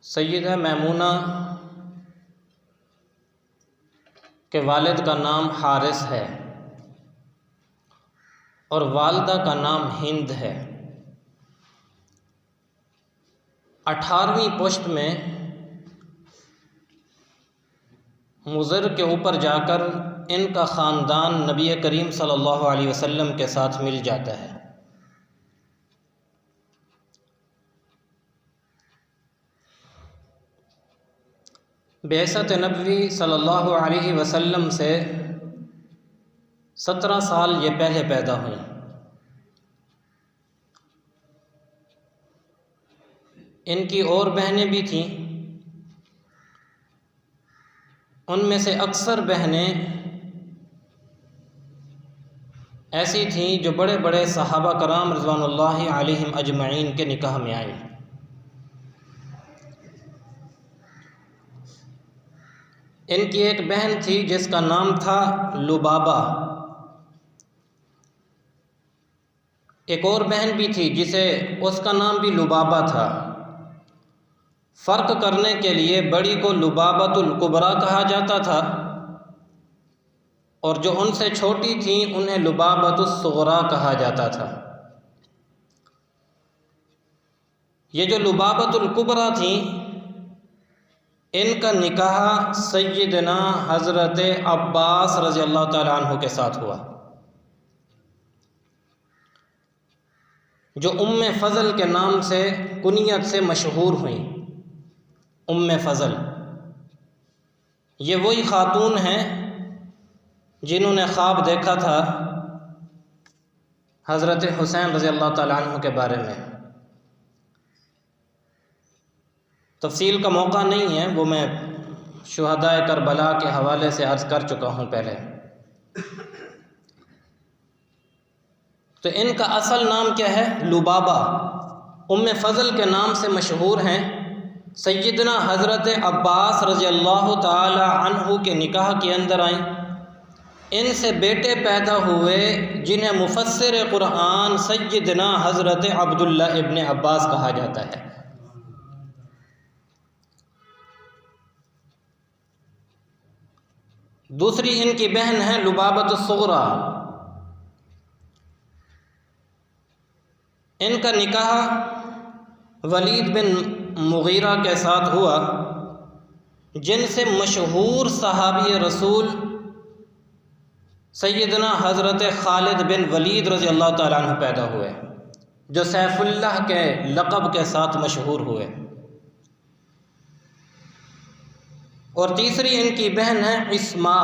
सैयदा मैमूना के वालिद का नाम हारिस है और वालदा का नाम हिंद है। 18वीं पुश्त में मुज़र के ऊपर जाकर इनका ख़ानदान नबी करीम सल्लल्लाहु अलैहि वसल्लम के साथ मिल जाता है। बेअसत नबवी सल्लल्लाहु अलैहि वसल्लम से 17 साल ये पहले पैदा हुई। इनकी और बहनें भी थीं, उनमें से अक्सर बहनें ऐसी थीं जो बड़े बड़े सहाबा कराम रज़वानुल्लाहि अलैहिम अजमईन के निकाह में आई। इनकी एक बहन थी जिसका नाम था लुबाबा। एक और बहन भी थी उसका नाम भी लुबाबा था। फ़र्क करने के लिए बड़ी को लुबाबतुल कुबरा कहा जाता था और जो उनसे छोटी थी उन्हें लुबाबतुस सुगरा कहा जाता था। ये जो लुबाबतुल कुबरा थी, इनका निकाह सैयदना हज़रत अब्बास रज़ी अल्लाह ताला अन्हु के साथ हुआ, जो उम्मे फ़ज़ल के नाम से कुनियत से मशहूर हुई। उम्मे फ़ज़ल ये वही ख़ातून हैं जिन्होंने ख्वाब देखा था हज़रत हुसैन रज़ी अल्लाह ताला अन्हु के बारे में। तफ़सील का मौका नहीं है, वो मैं शुहदाए करबला के हवाले से अर्ज़ कर चुका हूँ पहले। तो इनका असल नाम क्या है? लुबाबा। उम्मे फ़ज़ल के नाम से मशहूर हैं। सैयदना हज़रत अब्बास रज़ी अल्लाह ताला अन्हु के निकाह के अंदर आईं। इनसे बेटे पैदा हुए जिन्हें मुफ़स्सिर क़ुरआन सैयदना हज़रत अब्दुल्ला इब्न अब्बास कहा जाता है। दूसरी इनकी बहन है लुबाबतुस सुगरा। इनका निकाह वलीद बिन मुगीरा के साथ हुआ, जिनसे मशहूर सहाबी रसूल सैयदना हज़रत खालिद बिन वलीद रज़ी अल्लाह ताला अन्हु पैदा हुए, जो सैफुल्लाह के लक़ब के साथ मशहूर हुए। और तीसरी इनकी बहन है इस्मा,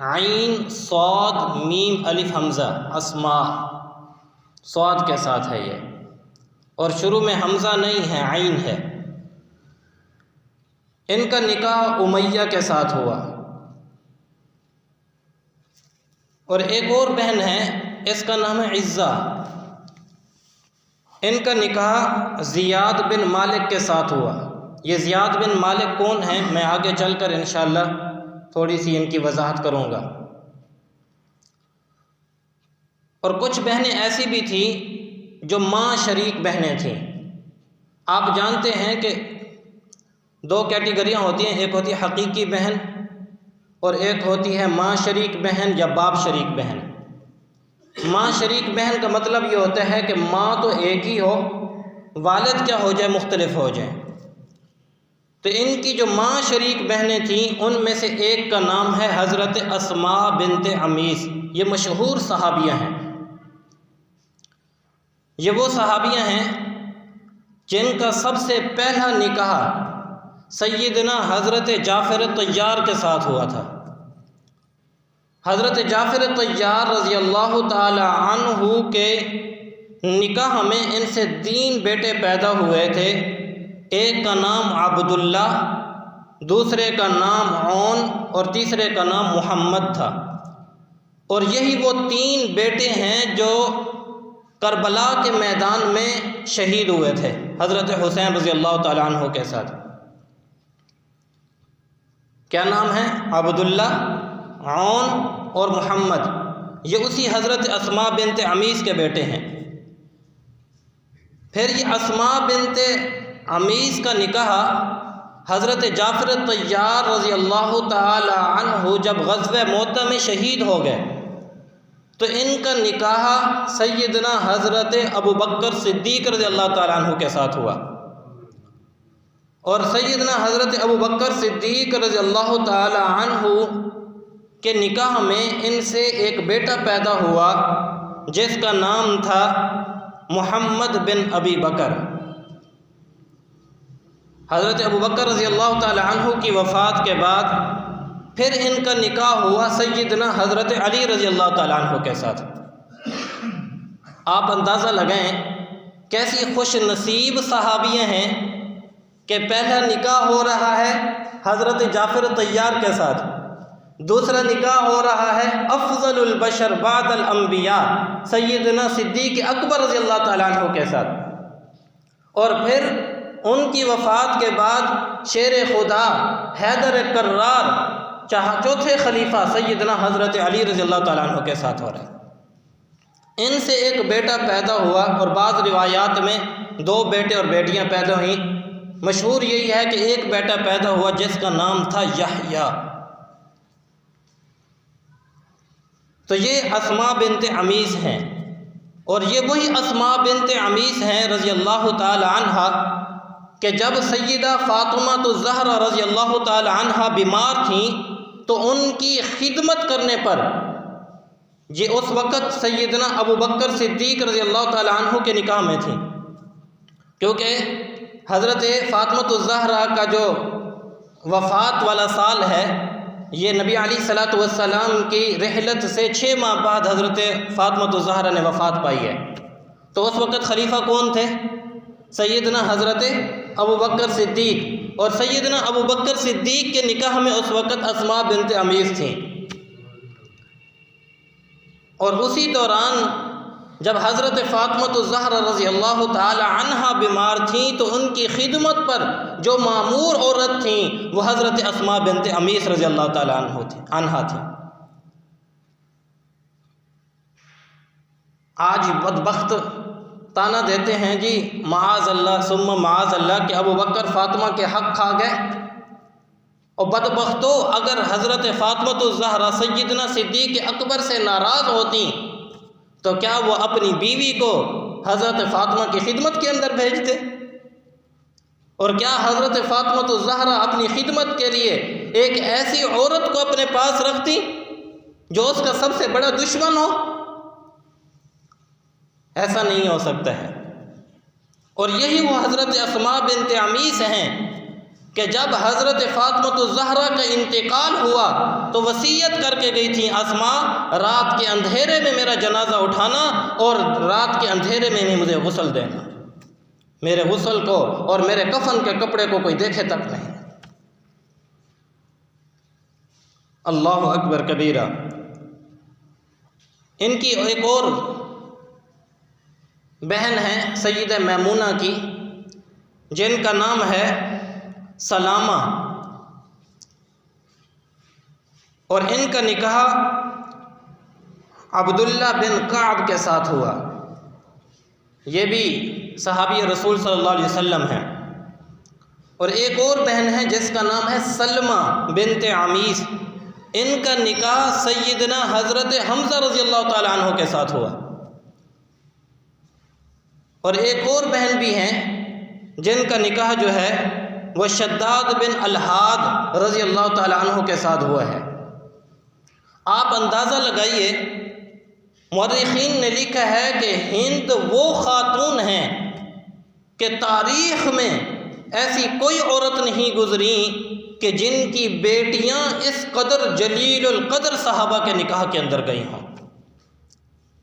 आइन सौद मीम अलिफ हमज़ा, अस्मा सौद के साथ है ये, और शुरू में हमज़ा नहीं है, आइन है। इनका निकाह उमैया के साथ हुआ। और एक और बहन है, इसका नाम है इज़्ज़ा। इनका निकाह ज़ियाद बिन मालिक के साथ हुआ। ये ज़ियाद बिन मालिक कौन है, मैं आगे चलकर इंशाअल्लाह थोड़ी सी इनकी वजाहत करूँगा। और कुछ बहनें ऐसी भी थी जो माँ शरीक बहनें थीं। आप जानते हैं कि 2 कैटेगरियाँ होती हैं, एक होती है हकीकी बहन और एक होती है माँ शरीक बहन या बाप शरीक बहन। माँ शरीक बहन का मतलब ये होता है कि माँ तो एक ही हो, वालिद क्या हो जाए, मुख्तलिफ हो जाए। तो इनकी जो माँ शरीक बहनें थीं उनमें से एक का नाम है हज़रत अस्मा बिनते अमीस। ये मशहूर सहाबियाँ हैं। ये वो सहाबियाँ हैं जिनका सबसे पहला निकाह सैयदना हज़रत जाफ़र तैयार के साथ हुआ था। हज़रत जाफ़र तैयार रज़ी अल्लाह ताला अन्हु के निकाह में इनसे 3 बेटे पैदा हुए थे। एक का नाम अब्दुल्ला, दूसरे का नाम औन और तीसरे का नाम मोहम्मद था। और यही वो 3 बेटे हैं जो करबला के मैदान में शहीद हुए थे हज़रत हुसैन रज़ी अल्लाह ताला अन्हु के साथ। क्या नाम है? अब्दुल्ला, औन और मोहम्मद। ये उसी हज़रत अस्मा बिनते अमीस के बेटे हैं। फिर ये अस्मा बिनते अमीस का निकाह हज़रत जाफ़र तैयार रज़ी अल्लाह ताला अन्हु जब ग़ज़वे मोता में शहीद हो गए तो इनका निकाह सैयदना हज़रत अबू बकर सिद्दीक़ रज़ी अल्लाह ताला अन्हु के साथ हुआ। और सैयदना हज़रत अबू बकर सिद्दीक़ रज़ी अल्लाह ताला अन्हु के निकाह में इनसे एक बेटा पैदा हुआ जिसका नाम था मोहम्मद बिन अबी बकर। हज़रत अबू बकर रज़ी अल्लाह ताला अन्हु की वफ़ात के बाद फिर इनका निकाह हुआ सैयदना हज़रत अली रज़ी अल्लाह ताला अन्हु के साथ। आप अंदाज़ा लगाएं कैसी खुश नसीब सहाबियाँ हैं कि पहला निकाह हो रहा है हज़रत जाफ़र तैयार के साथ, दूसरा निकाह हो रहा है अफ़ज़लुल बशर बादल अंबिया सैयदना सिद्दीक़ अकबर रज़ी अल्लाह ताला अन्हु के साथ, और फिर उनकी वफ़ात के बाद शेर खुदा हैदर कर्रार चौथे खलीफा सैयदना हज़रत अली रज़ी अल्लाह ताला अन्हु के साथ हो रहा है। इनसे एक बेटा पैदा हुआ और बाज़ रिवायात में 2 बेटे और बेटियां पैदा हुई। मशहूर यही है कि एक बेटा पैदा हुआ जिसका नाम था यहया। तो ये अस्मा बिनते अमीस हैं, और ये वही अस्मा बिनते अमीस हैं रज़ी अल्लाह ताला अन्हा कि जब सैयदा फ़ातिमा तो ज़हरा रज़ी अल्लाह ताला अन्हा बीमार थीं तो उनकी खिदमत करने पर ये उस वक़्त सैयदना अबू बकर सिद्दीक़ रज़ी अल्लाह ताला अन्हु के निकाह में थी, क्योंकि हज़रत फ़ातिमा तो ज़हरा का जो वफ़ात वाला साल है ये नबी अलैहिस्सलातु वस्सलाम की रहलत से 6 माह बाद हज़रत फ़ातिमा तो ज़हरा ने वफ़ात पाई है। तो उस वक़्त खलीफा कौन थे? सैयदना हज़रत अबू बकर सिद्दीक़, और सैयदना अबू बकर सिद्दीक़ के निकाह में उस वक़्त अस्मा बिनते अमीस थीं। और उसी दौरान जब हज़रत फ़ातिमा तो ज़हरा रज़ी अल्लाह ताला अन्हा बीमार थीं तो उनकी खिदमत पर जो मामूर औरत थीं वो हज़रत अस्मा बिनते अमीस रज़ी अल्लाह ताला अन्हा थी। आज बदबख्त ताना देते हैं जी माज़ अल्लाह सुम्मा माज़ अल्लाह कि अबू बकर फ़ातिमा के हक़ खा गए, और बदबख्तों अगर हज़रत फ़ातिमा तो ज़हरा सैयदना सिद्दीक़ अकबर से नाराज़ होती तो क्या वो अपनी बीवी को हज़रत फ़ातिमा की खिदमत के अंदर भेजते? और क्या हज़रत फ़ातिमा तो ज़हरा अपनी खिदमत के लिए एक ऐसी औरत को अपने पास रखती जो उसका सबसे बड़ा दुश्मन हो? ऐसा नहीं हो सकता है। और यही वो हज़रत अस्मा बिनते अमीस हैं कि जब हज़रत फ़ातिमा तो ज़हरा का इंतकाल हुआ तो वसीयत करके गई थी अस्मा, रात के अंधेरे में मेरा जनाजा उठाना और रात के अंधेरे में नहीं मुझे गुस्ल देना, मेरे गुस्ल को और मेरे कफन के कपड़े को कोई देखे तक नहीं। अल्लाहु अकबर कबीरा। इनकी एक और बहन है सैयदा मैमूना की, जिनका नाम है सलामा, और इनका निकाह अब्दुल्ला बिन काब के साथ हुआ। ये भी सहाबी रसूल सल्लल्लाहु अलैहि वसल्लम हैं। और एक और बहन है जिसका नाम है सलमा बिनते अमीस, इनका निकाह सैयदना हज़रत हमज़ा रज़ी अल्लाह ताला अन्हु के साथ हुआ। और एक और बहन भी हैं जिनका निकाह जो है वह शद्दाद बिन अलहाद रज़ी अल्लाह ताला अन्हु के साथ हुआ है। आप अंदाज़ा लगाइए, मुअर्रिख़ीन ने लिखा है कि हिंद वो ख़ातून हैं कि तारीख़ में ऐसी कोई औरत नहीं गुज़री कि जिनकी बेटियां इस कदर जलीलुल क़द्र सहाबा के निकाह के अंदर गई हों।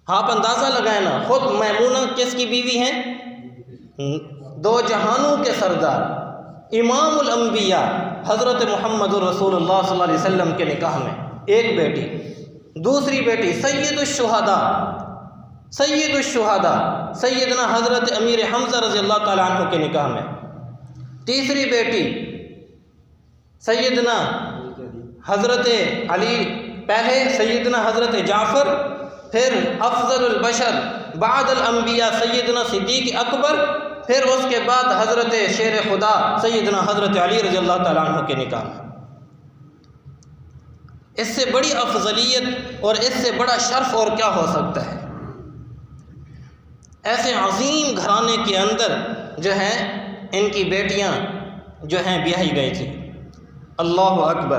आप अंदाज़ा लगाए ना, खुद मैमूना किसकी बीवी हैं? 2 जहानों के सरदार इमामुल अंबिया हज़रत मुहम्मदुर रसूलुल्लाह सल्लल्लाहु अलैहि वसल्लम के निकाह में एक बेटी, दूसरी बेटी सैयदुश्शुहदा सैयदना हज़रत अमीर हमज़ा रज़ी अल्लाह ताला अन्हु के निकाह में, तीसरी बेटी सैयदना हज़रत अली, पहले सैयदना हज़रत जाफ़र, फिर अफ़ज़लुल बशर बादल अंबिया सैयदना सिद्दीक़ अकबर, फिर उसके बाद हज़रत शेर खुदा सैयदना हज़रत अली रज़ी अल्लाह तआला अन्हु के निकाह। इससे बड़ी अफजलियत और इससे बड़ा शर्फ और क्या हो सकता है। ऐसे अजीम घराने के अंदर जो है इनकी बेटियां जो हैं ब्याही गई थी। अल्लाहु अकबर।